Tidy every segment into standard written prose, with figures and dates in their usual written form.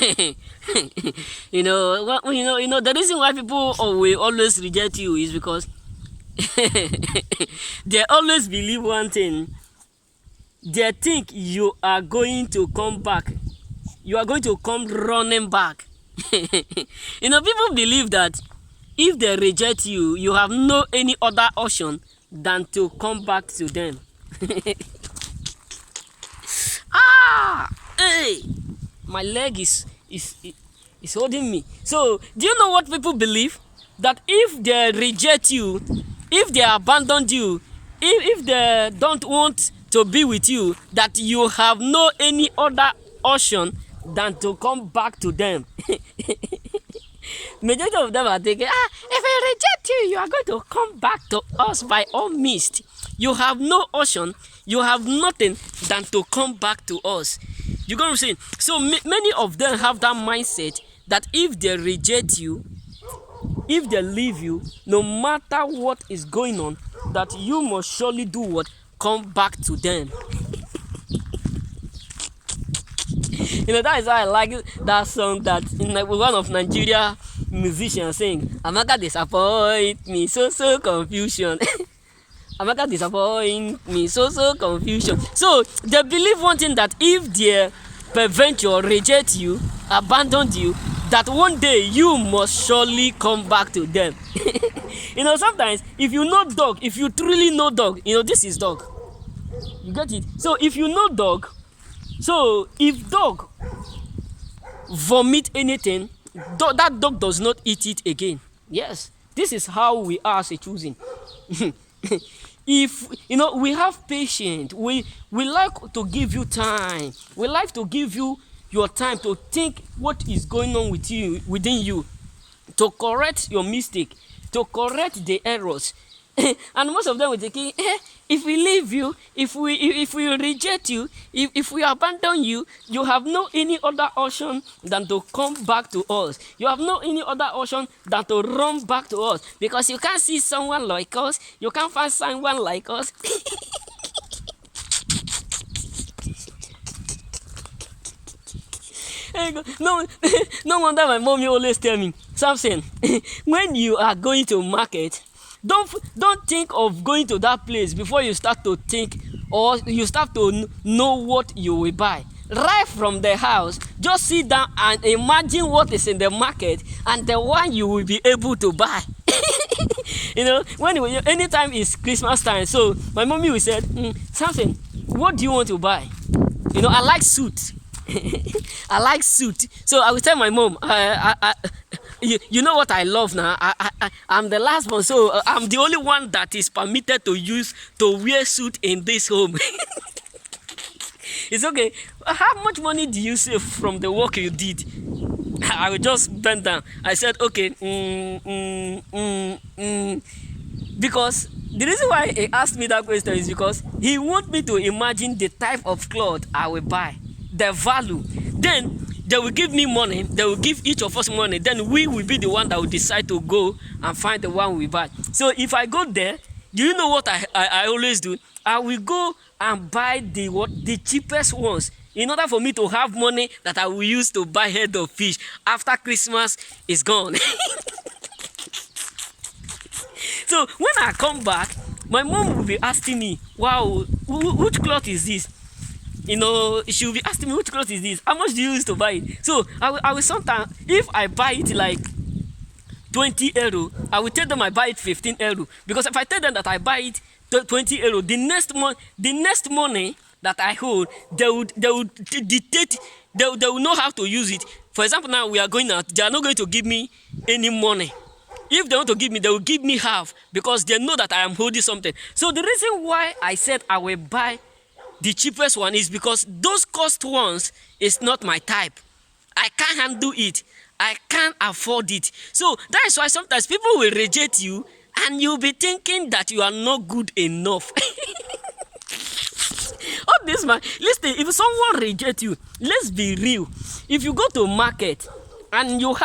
The reason why people will always reject you is because they always believe one thing. They think you are going to come back. You are going to come running back. People believe that if they reject you, you have no any other option than to come back to them. Hey, my leg is holding me. So, do you know what people believe? That if they reject you, if they abandon you, if they don't want to be with you, that you have no any other option than to come back to them. Majority of them are thinking, if I reject you, you are going to come back to us by all means. You have no option, you have nothing than to come back to us. You get what I'm saying? So many of them have that mindset that if they reject you, if they leave you, no matter what is going on, that you must surely do what? Come back to them. That is why I like that song that one of Nigeria musicians sing. Amaka disappoint me, so confusion. Amaka disappoint me, so confusion. So they believe one thing, that if they prevent you or reject you, abandon you, that one day you must surely come back to them. Sometimes if you know dog, if you truly know dog, this is dog. You get it? So if you know dog, so if dog vomit anything, that dog does not eat it again. Yes, this is how we are as a choosing. If we have patience, we like to give you time. We like to give you your time to think what is going on within you, to correct your mistake, to correct the errors. And most of them will thinking, if we leave you, if we reject you, if we abandon you, you have no any other option than to come back to us. You have no any other option than to run back to us, because you can't see someone like us, you can't find someone like us. No, no wonder my mommy always tell me, Samson, when you are going to market, don't think of going to that place before you start to think, or you start to know what you will buy. Right from the house, just sit down and imagine what is in the market and the one you will be able to buy. Anytime it's Christmas time, so my mommy will say, Samson, what do you want to buy? I like suit. I like suit. So I will tell my mom, you know what I love now? I'm the last one, so I'm the only one that is permitted to wear suit in this home. It's okay. How much money do you save from the work you did? I will just bend down. I said, okay, because the reason why he asked me that question is because he wants me to imagine the type of cloth I will buy, the value. Then they will give me money, they will give each of us money, then we will be the one that will decide to go and find the one we buy. So if I go there, do you know what I always do? I will go and buy the cheapest ones, in order for me to have money that I will use to buy head of fish after Christmas is gone. So when I come back, my mom will be asking me, wow, which cloth is this? She will be asking me, which cloth is this? How much do you use to buy it? So I will sometimes, if I buy it like 20 euro, I will tell them I buy it 15 euro. Because if I tell them that I buy it 20 euro, the next money that I hold, they would dictate, they will know how to use it. For example, now we are going out, they are not going to give me any money. If they want to give me, they will give me half, because they know that I am holding something. So the reason why I said I will buy the cheapest one is because those cost ones is not my type. I can't handle it. I can't afford it. So that is why sometimes people will reject you and you'll be thinking that you are not good enough. All this, man. Listen, if someone rejects you, let's be real. If you go to market and you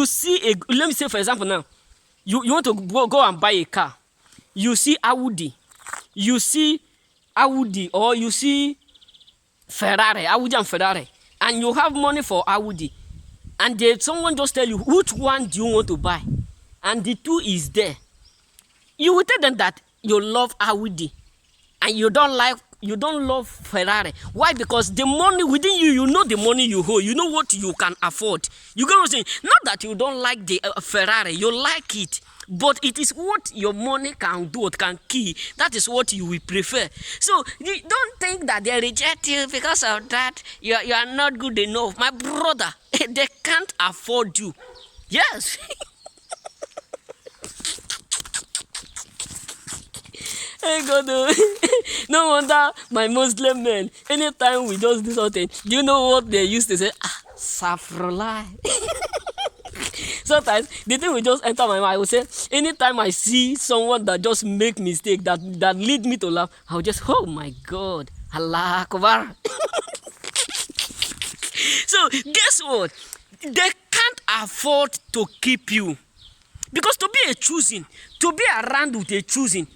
see let me say for example now, you want to go and buy a car. You see Audi. You see Audi, or you see Ferrari, Audi and Ferrari. and you have money for Audi, and someone just tell you which one do you want to buy, and the two is there, you will tell them that you love Audi and you don't love Ferrari. Why? Because the money within you, you know the money you hold, you know what you can afford. You get what I'm saying? Not that you don't like the Ferrari, you like it, but it is what your money can do, it can kill. That is what you will prefer. So you don't think that they reject you because of that. You are not good enough, my brother. They can't afford you. Yes. Hey God, no wonder my Muslim men, anytime we just do something, do you know what they used to say? Saffrola. Sometimes the thing will just enter my mind. I will say, anytime I see someone that just make mistake that lead me to laugh, I'll just, oh my God, Allah Akbar. So guess what? They can't afford to keep you, because to be a choosing, to be around with a choosing,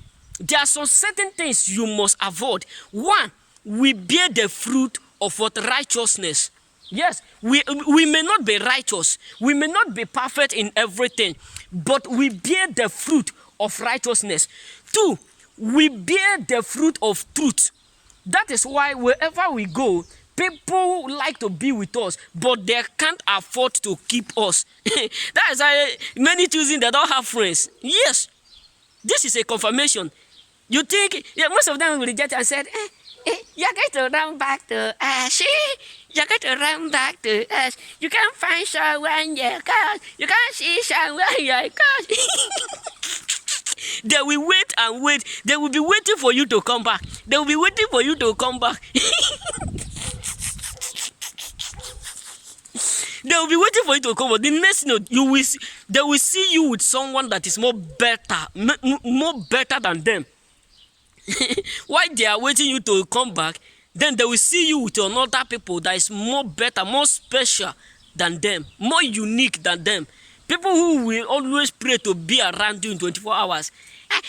there are some certain things you must avoid. One, we bear the fruit of what? Righteousness. Yes, we may not be righteous, we may not be perfect in everything, but we bear the fruit of righteousness. Two, we bear the fruit of truth. That is why wherever we go, people like to be with us, but they can't afford to keep us. That is why many choosing, they don't have friends. Yes, this is a confirmation. You think, most of them will reject and said, you're going to run back to us. You're going to run back to us. You can't find someone you can't. You can't see someone you can't. They will wait and wait. They will be waiting for you to come back. They will be waiting for you to come back. They will be waiting for you to come back. The next note, they will see you with someone that is more better than them. While they are waiting you to come back, then they will see you with another people that is more better, more special than them, more unique than them. People who will always pray to be around you in 24 hours.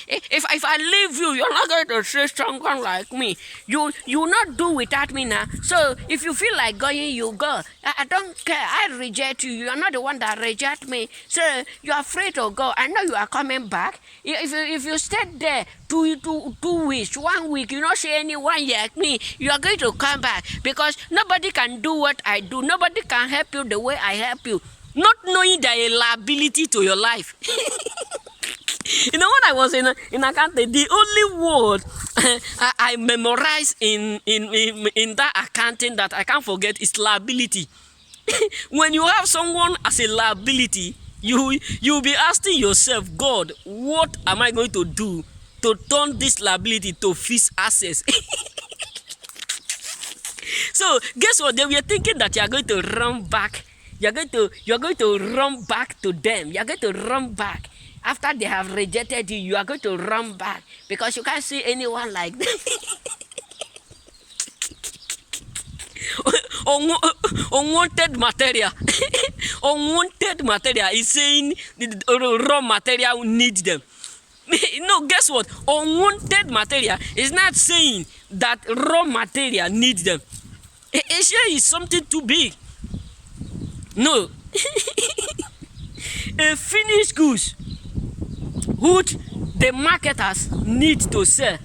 If I leave you, you're not going to see someone like me. You not do without me now. So if you feel like going, you go. I don't care. I reject you. You are not the one that reject me. So you're afraid to go. I know you are coming back. If you stay there 2 weeks, 1 week, you not see anyone like me, you are going to come back, because nobody can do what I do. Nobody can help you the way I help you. Not knowing their liability to your life. You know, when I was in accounting, the only word I memorized in that accounting that I can't forget is liability. When you have someone as a liability, you'll be asking yourself, God, what am I going to do to turn this liability to fixed assets? So guess what? They were thinking that you are going to run back. You're going to run back to them. You're going to run back. After they have rejected you, you are going to run back, because you can't see anyone like them. Unwanted material. Unwanted material is saying the raw material needs them. No, guess what? Unwanted material is not saying that raw material needs them. Asia is something too big. No. A finished goods which the marketers need to sell.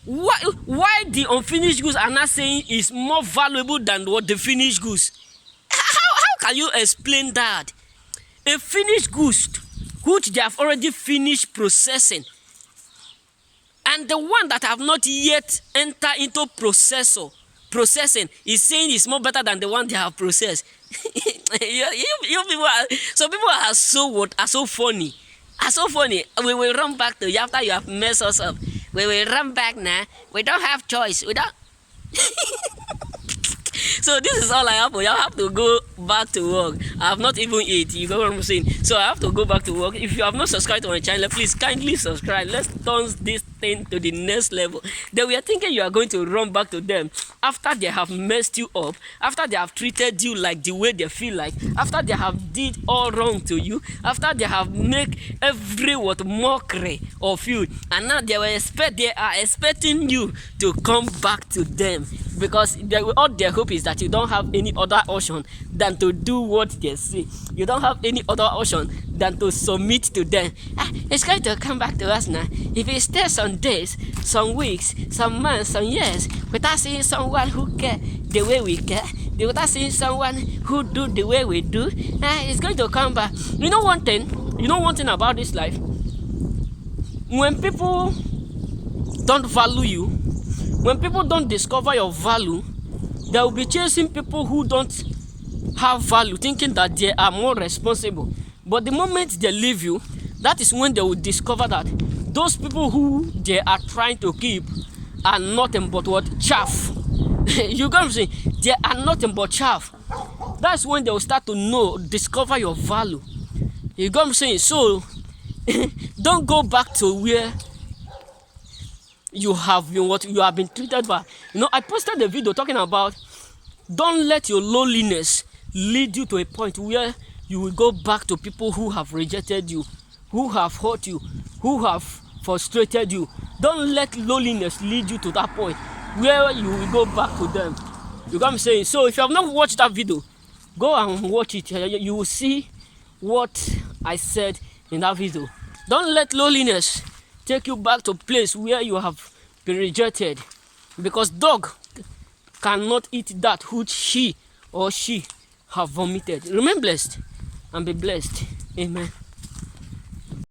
Why the unfinished goods are not saying is more valuable than what the finished goods? How can you explain that? A finished goods which they have already finished processing, and the one that have not yet entered into processing is saying is more better than the one they have processed. you people some people are so funny. We will run back to you after you have messed us up. We will run back now. We don't have choice. We don't. So this is all I have for you. I have to go back to work. I have not even eaten. You know what I'm saying? So I have to go back to work. If you have not subscribed to my channel, please kindly subscribe. Let's turn this thing to the next level. Then we are thinking you are going to run back to them. after they have messed you up, after they have treated you like the way they feel like, after they have did all wrong to you, after they have make every what mockery of you, and now they are expecting you to come back to them, because all their hope is that you don't have any other option than to do what they say. You don't have any other option than to submit to them. It's going to come back to us now. If it stays some days, some weeks, some months, some years, without seeing someone who care the way we care, without seeing someone who do the way we do, it's going to come back. You know one thing about this life? When people don't value you, when people don't discover your value, they will be chasing people who don't have value, thinking that they are more responsible. But the moment they leave you, that is when they will discover that those people who they are trying to keep are nothing but what? Chaff. You got what I'm saying? They are nothing but chaff. That's when they will start to discover your value. You got what I'm saying? So don't go back to where you have been treated by. I posted a video talking about, don't let your loneliness lead you to a point where you will go back to people who have rejected you, who have hurt you, who have frustrated you. Don't let loneliness lead you to that point where you will go back to them. You got what I'm saying? So if you have not watched that video, go and watch it. You will see what I said in that video. Don't let loneliness take you back to a place where you have been rejected, because dog cannot eat that which he or she have vomited. Remain blessed and be blessed. Amen.